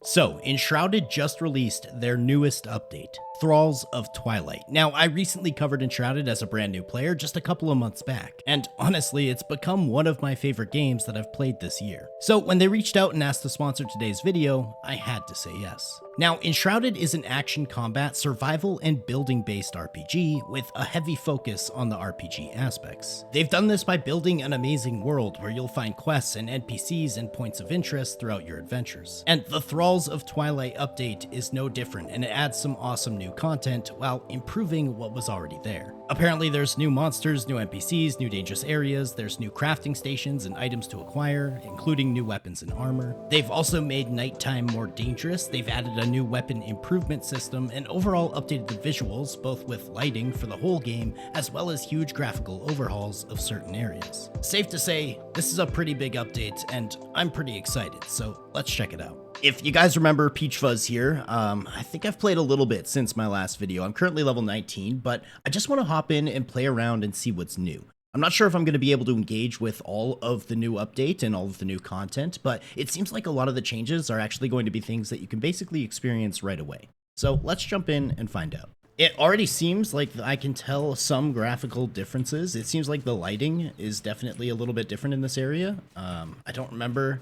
So, Enshrouded just released their newest update, Thralls of Twilight. Now, I recently covered Enshrouded as a brand new player just a couple of months back, and honestly, it's become one of my favorite games that I've played this year. So, when they reached out and asked to sponsor today's video, I had to say yes. Now, Enshrouded is an action combat, survival, and building-based RPG with a heavy focus on the RPG aspects. They've done this by building an amazing world where you'll find quests and NPCs and points of interest throughout your adventures. And the Thralls of Twilight update is no different, and it adds some awesome new content while improving what was already there. Apparently, there's new monsters, new NPCs, new dangerous areas, there's new crafting stations and items to acquire, including new weapons and armor. They've also made nighttime more dangerous, they've added a new weapon improvement system, and overall updated the visuals, both with lighting for the whole game, as well as huge graphical overhauls of certain areas. Safe to say, this is a pretty big update, and I'm pretty excited, so let's check it out. If you guys remember, Peach Fuzz here, I think I've played a little bit since my last video. I'm currently level 19, but I just want to hop in and play around and see what's new. I'm not sure if I'm going to be able to engage with all of the new update and all of the new content, but it seems like a lot of the changes are actually going to be things that you can basically experience right away. So let's jump in and find out. It already seems like I can tell some graphical differences. It seems like the lighting is definitely a little bit different in this area. I don't remember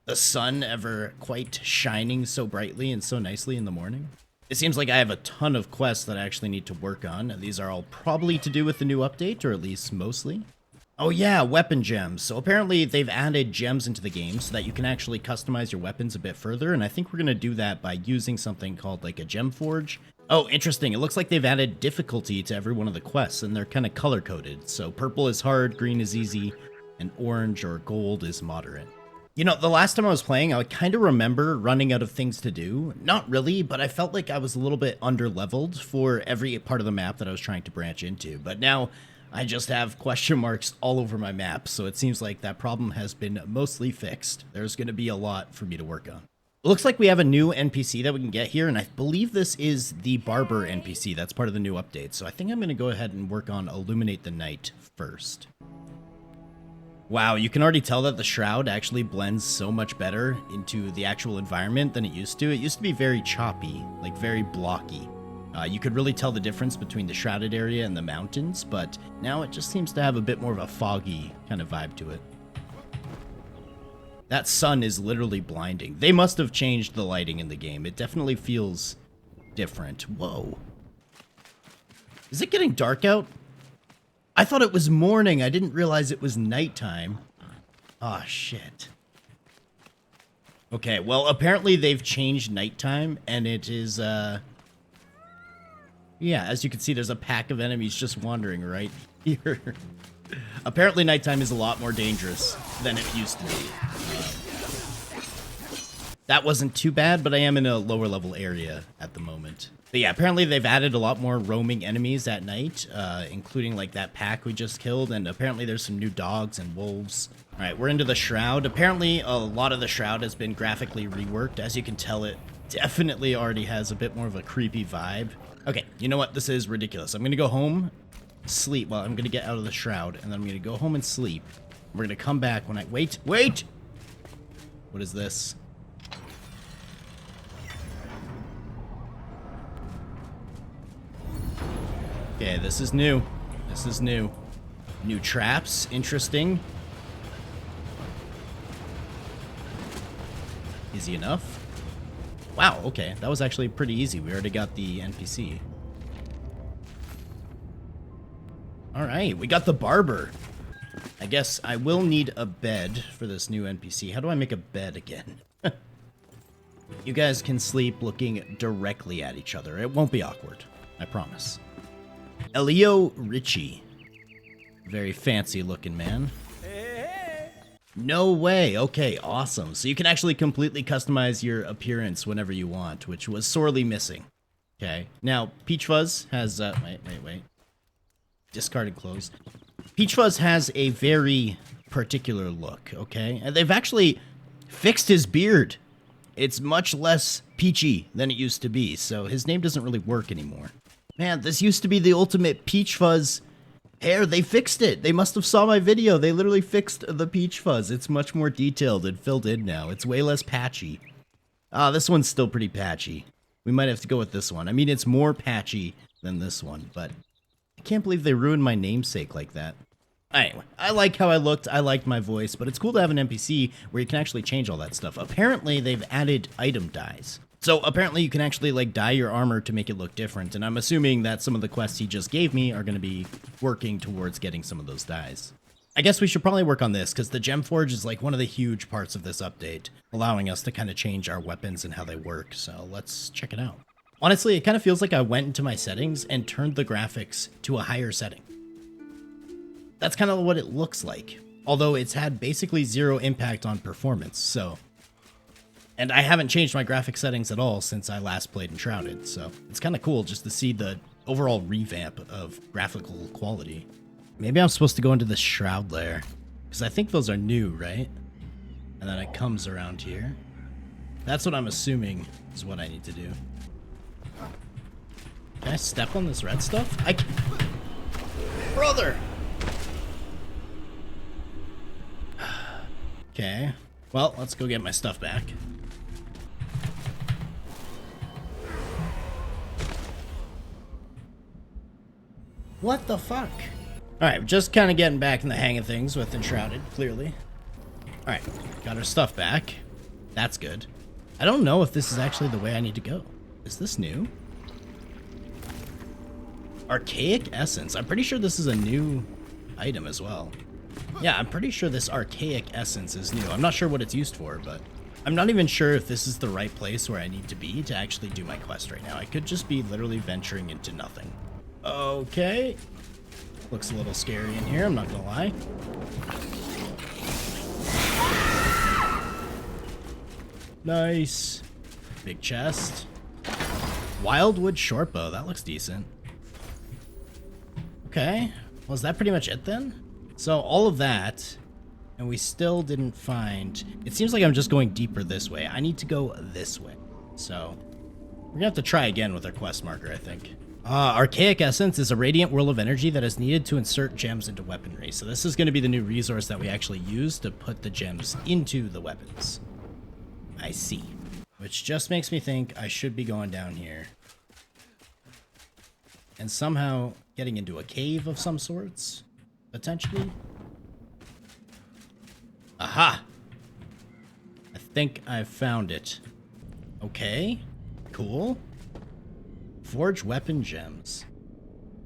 the sun ever quite shining so brightly and so nicely in the morning. It seems like I have a ton of quests that I actually need to work on. These are all probably to do with the new update, or at least mostly. Oh yeah, weapon gems. So apparently they've added gems into the game so that you can actually customize your weapons a bit further, and I think we're going to do that by using something called like a gem forge. Oh, interesting. It looks like they've added difficulty to every one of the quests, and they're kind of color-coded. So purple is hard, green is easy, and orange or gold is moderate. You know, the last time I was playing, I kind of remember running out of things to do. Not really, but I felt like I was a little bit under-leveled for every part of the map that I was trying to branch into. But now, I just have question marks all over my map, so it seems like that problem has been mostly fixed. There's going to be a lot for me to work on. It looks like we have a new NPC that we can get here, and I believe this is the Barber NPC. That's part of the new update, so I think I'm going to go ahead and work on Illuminate the Night first. Wow, you can already tell that the Shroud actually blends so much better into the actual environment than it used to. It used to be very choppy, like very blocky. You could really tell the difference between the Shrouded area and the mountains, but now it just seems to have a bit more of a foggy kind of vibe to it. That sun is literally blinding. They must have changed the lighting in the game. It definitely feels different. Whoa. Is it getting dark out? I thought it was morning. I didn't realize it was nighttime. Oh, shit. Okay, well, apparently they've changed nighttime, and it is, yeah, as you can see, there's a pack of enemies just wandering right here. Apparently nighttime is a lot more dangerous than it used to be. That wasn't too bad, but I am in a lower level area at the moment. But yeah, apparently they've added a lot more roaming enemies at night, including like that pack we just killed, and apparently there's some new dogs and wolves. All right, we're into the Shroud. Apparently a lot of the Shroud has been graphically reworked. As you can tell, it definitely already has a bit more of a creepy vibe. Okay, you know what? This is ridiculous. I'm gonna go home, sleep. Well, I'm gonna get out of the Shroud, and then I'm gonna go home and sleep. We're gonna come back when I... Wait! What is this? Okay, this is new. This is new. New traps. Interesting. Easy enough. Wow, okay. That was actually pretty easy. We already got the NPC. Alright, we got the Barber. I guess I will need a bed for this new NPC. How do I make a bed again? You guys can sleep looking directly at each other. It won't be awkward. I promise. Elio Ritchie. Very fancy looking man. No way. Okay, awesome. So you can actually completely customize your appearance whenever you want, which was sorely missing. Okay. Now, Peach Fuzz has, wait. Discarded clothes. Peach Fuzz has a very particular look, okay? And they've actually fixed his beard. It's much less peachy than it used to be, so his name doesn't really work anymore. Man, this used to be the ultimate Peach Fuzz hair. They fixed it. They must have saw my video. They literally fixed the Peach Fuzz. It's much more detailed and filled in now. It's way less patchy. This one's still pretty patchy. We might have to go with this one. I mean, it's more patchy than this one, but I can't believe they ruined my namesake like that. Anyway, I like how I looked, I liked my voice, but it's cool to have an NPC where you can actually change all that stuff. Apparently, they've added item dyes. So apparently you can actually like dye your armor to make it look different, and I'm assuming that some of the quests he just gave me are going to be working towards getting some of those dyes. I guess we should probably work on this, because the Gemforge is like one of the huge parts of this update, allowing us to kind of change our weapons and how they work, so let's check it out. Honestly, it kind of feels like I went into my settings and turned the graphics to a higher setting. That's kind of what it looks like, although it's had basically zero impact on performance, so... And I haven't changed my graphic settings at all since I last played Enshrouded, so it's kind of cool just to see the overall revamp of graphical quality. Maybe I'm supposed to go into the Shroud layer, because I think those are new, right? And then it comes around here. That's what I'm assuming is what I need to do. Can I step on this red stuff? I can... Brother! Okay. Well, let's go get my stuff back. What the fuck? Alright, just kind of getting back in the hang of things with Enshrouded, clearly. Alright, got our stuff back. That's good. I don't know if this is actually the way I need to go. Is this new? Archaic Essence. I'm pretty sure this is a new item as well. Yeah, I'm pretty sure this Archaic Essence is new. I'm not sure what it's used for, but I'm not even sure if this is the right place where I need to be to actually do my quest right now. I could just be literally venturing into nothing. Okay. Looks a little scary in here, I'm not gonna lie. Nice. Big chest. Wildwood shortbow, that looks decent. Okay. Well, is that pretty much it then? So all of that, and we still didn't find... It seems like I'm just going deeper this way. I need to go this way. So we're gonna have to try again with our quest marker, I think. Archaic Essence is a radiant whirl of energy that is needed to insert gems into weaponry. So this is going to be the new resource that we actually use to put the gems into the weapons. I see. Which just makes me think I should be going down here. And somehow getting into a cave of some sorts, potentially. Aha! I think I've found it. Okay, cool. Forge weapon gems.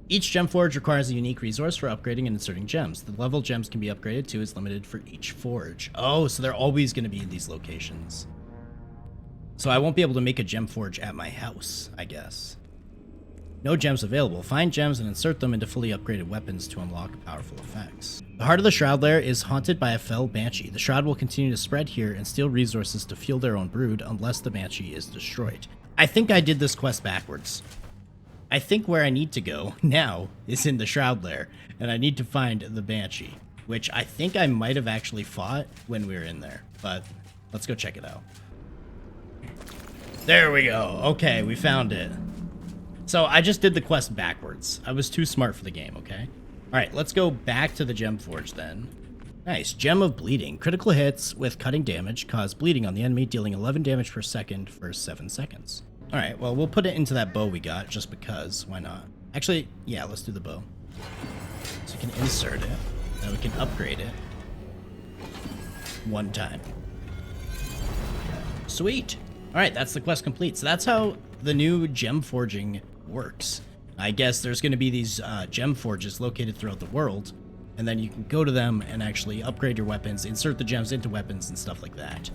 Each gem forge requires a unique resource for upgrading and inserting gems. The level gems can be upgraded to is limited for each forge. Oh, so they're always going to be in these locations. So I won't be able to make a gem forge at my house, I guess. No gems available. Find gems and insert them into fully upgraded weapons to unlock powerful effects. The heart of the Shroud lair is haunted by a fell banshee. The Shroud will continue to spread here and steal resources to fuel their own brood unless the banshee is destroyed. I think I did this quest backwards. I think where I need to go now is in the Shroud lair, and I need to find the banshee, which I think I might have actually fought when we were in there, but let's go check it out. There we go. Okay, we found it. So I just did the quest backwards. I was too smart for the game, okay? All right, let's go back to the gem forge then. Nice. Gem of Bleeding. Critical hits with cutting damage cause bleeding on the enemy, dealing 11 damage per second for 7 seconds. All right, well, we'll put it into that bow we got just because. Why not? Actually, yeah, let's do the bow. So we can insert it, and we can upgrade it one time. Sweet. All right, that's the quest complete. So that's how the new gem forging works. I guess there's going to be these gem forges located throughout the world, and then you can go to them and actually upgrade your weapons, insert the gems into weapons and stuff like that.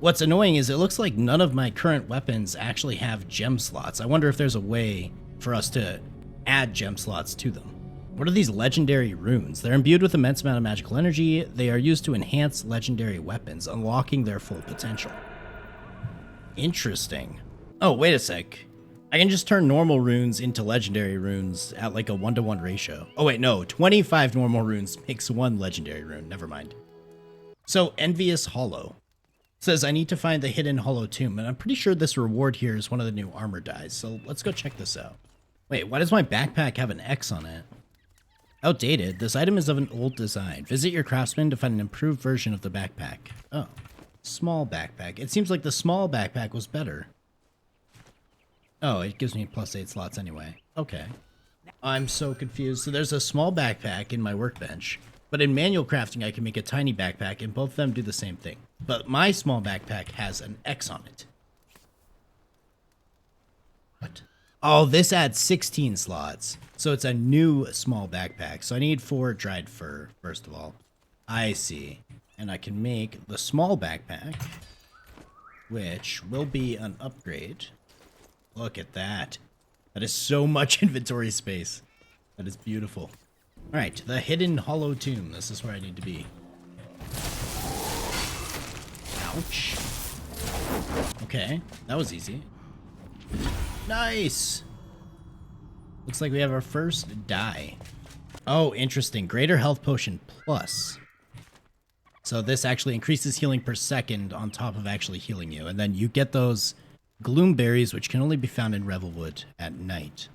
What's annoying is it looks like none of my current weapons actually have gem slots. I wonder if there's a way for us to add gem slots to them. What are these legendary runes? They're imbued with immense amount of magical energy. They are used to enhance legendary weapons, unlocking their full potential. Interesting. Oh, wait a sec. I can just turn normal runes into legendary runes at like a 1-to-1 ratio. Oh wait, no, 25 normal runes makes 1 legendary rune. Never mind. So, Envious Hollow. Says I need to find the hidden hollow tomb, and I'm pretty sure this reward here is one of the new armor dyes, so let's go check this out. Wait, why does my backpack have an X on it? Outdated. This item is of an old design. Visit your craftsman to find an improved version of the backpack. Oh. Small backpack. It seems like the small backpack was better. Oh, it gives me +8 slots anyway. Okay. I'm so confused. So there's a small backpack in my workbench, but in manual crafting I can make a tiny backpack, and both of them do the same thing. But my small backpack has an X on it. What? Oh, this adds 16 slots. So it's a new small backpack. So I need 4 dried fur, first of all. I see. And I can make the small backpack, which will be an upgrade. Look at that. That is so much inventory space. That is beautiful. All right, the hidden hollow tomb. This is where I need to be. Ouch. Okay, that was easy. Nice. Looks like we have our first die. Oh, interesting. Greater health potion plus. So this actually increases healing per second on top of actually healing you. And then you get those gloom berries, which can only be found in Revelwood at night.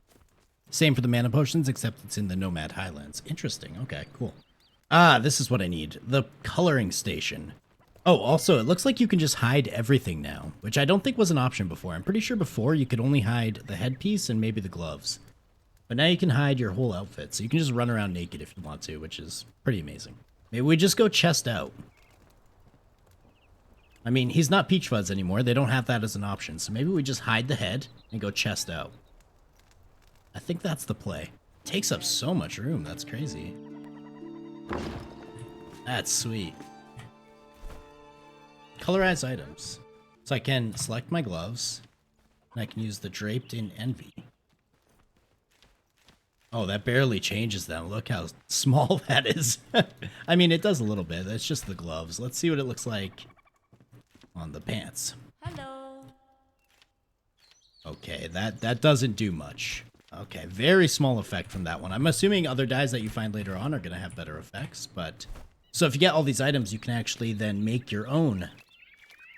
Same for the mana potions, except it's in the Nomad Highlands. Interesting. Okay, cool. Ah, this is what I need. The coloring station. Oh, also, it looks like you can just hide everything now, which I don't think was an option before. I'm pretty sure before you could only hide the headpiece and maybe the gloves. But now you can hide your whole outfit, so you can just run around naked if you want to, which is pretty amazing. Maybe we just go chest out. I mean, he's not Peach Fuzz anymore. They don't have that as an option, so maybe we just hide the head and go chest out. I think that's the play. It takes up so much room. That's crazy. That's sweet. Colorize items. So I can select my gloves, and I can use the Draped in Envy. Oh, that barely changes them. Look how small that is. I mean, it does a little bit. That's just the gloves. Let's see what it looks like on the pants. Hello. Okay, that doesn't do much. Okay, very small effect from that one. I'm assuming other dyes that you find later on are going to have better effects, but... So if you get all these items, you can actually then make your own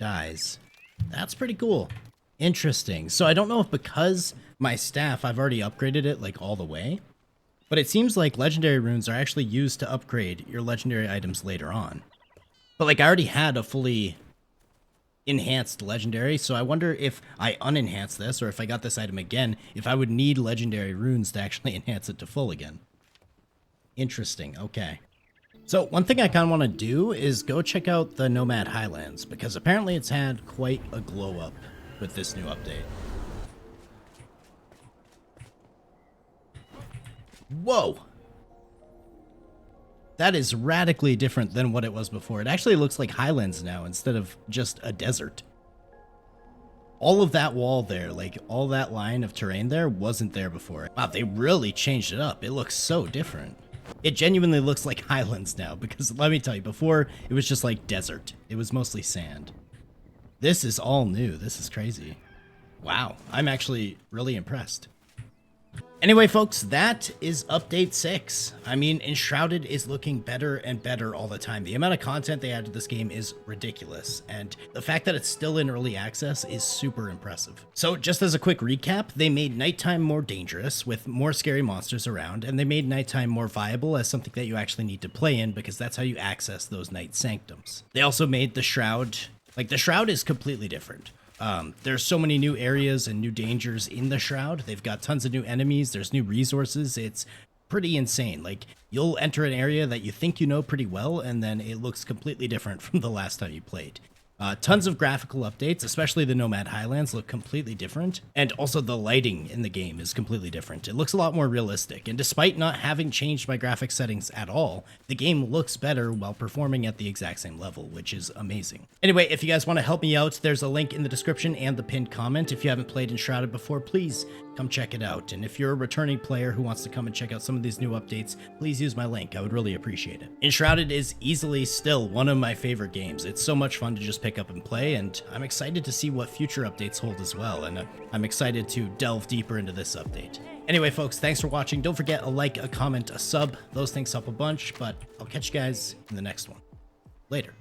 dyes. That's pretty cool. Interesting. So I don't know if because my staff, I've already upgraded it like all the way, but it seems like legendary runes are actually used to upgrade your legendary items later on. But like I already had a fully enhanced legendary, so I wonder if I unenhance this, or if I got this item again, if I would need legendary runes to actually enhance it to full again. Interesting. Okay. So one thing I kind of want to do is go check out the Nomad Highlands, because apparently it's had quite a glow up with this new update. Whoa! That is radically different than what it was before. It actually looks like Highlands now instead of just a desert. All of that wall there, like all that line of terrain there, wasn't there before. Wow, they really changed it up. It looks so different. It genuinely looks like Highlands now, because let me tell you, before it was just like desert. It was mostly sand. This is all new. This is crazy. Wow, I'm actually really impressed. Anyway, folks, that is update 6. I mean, Enshrouded is looking better and better all the time. The amount of content they add to this game is ridiculous, and the fact that it's still in early access is super impressive. So just as a quick recap, they made nighttime more dangerous with more scary monsters around, and they made nighttime more viable as something that you actually need to play in, because that's how you access those night sanctums. They also made the Shroud, like the Shroud is completely different. There's so many new areas and new dangers in the Shroud. They've got tons of new enemies. There's new resources. It's pretty insane. Like, you'll enter an area that you think you know pretty well, and then it looks completely different from the last time you played. Tons of graphical updates, especially the Nomad Highlands look completely different. And also the lighting in the game is completely different. It looks a lot more realistic. And despite not having changed my graphic settings at all, the game looks better while performing at the exact same level, which is amazing. Anyway, if you guys want to help me out, there's a link in the description and the pinned comment. If you haven't played Enshrouded before, please come check it out. And if you're a returning player who wants to come and check out some of these new updates, please use my link. I would really appreciate it. Enshrouded is easily still one of my favorite games. It's so much fun to just pick up and play, and I'm excited to see what future updates hold as well, and I'm excited to delve deeper into this update. Anyway, folks, thanks for watching. Don't forget a like, a comment, a sub. Those things help a bunch, but I'll catch you guys in the next one. Later.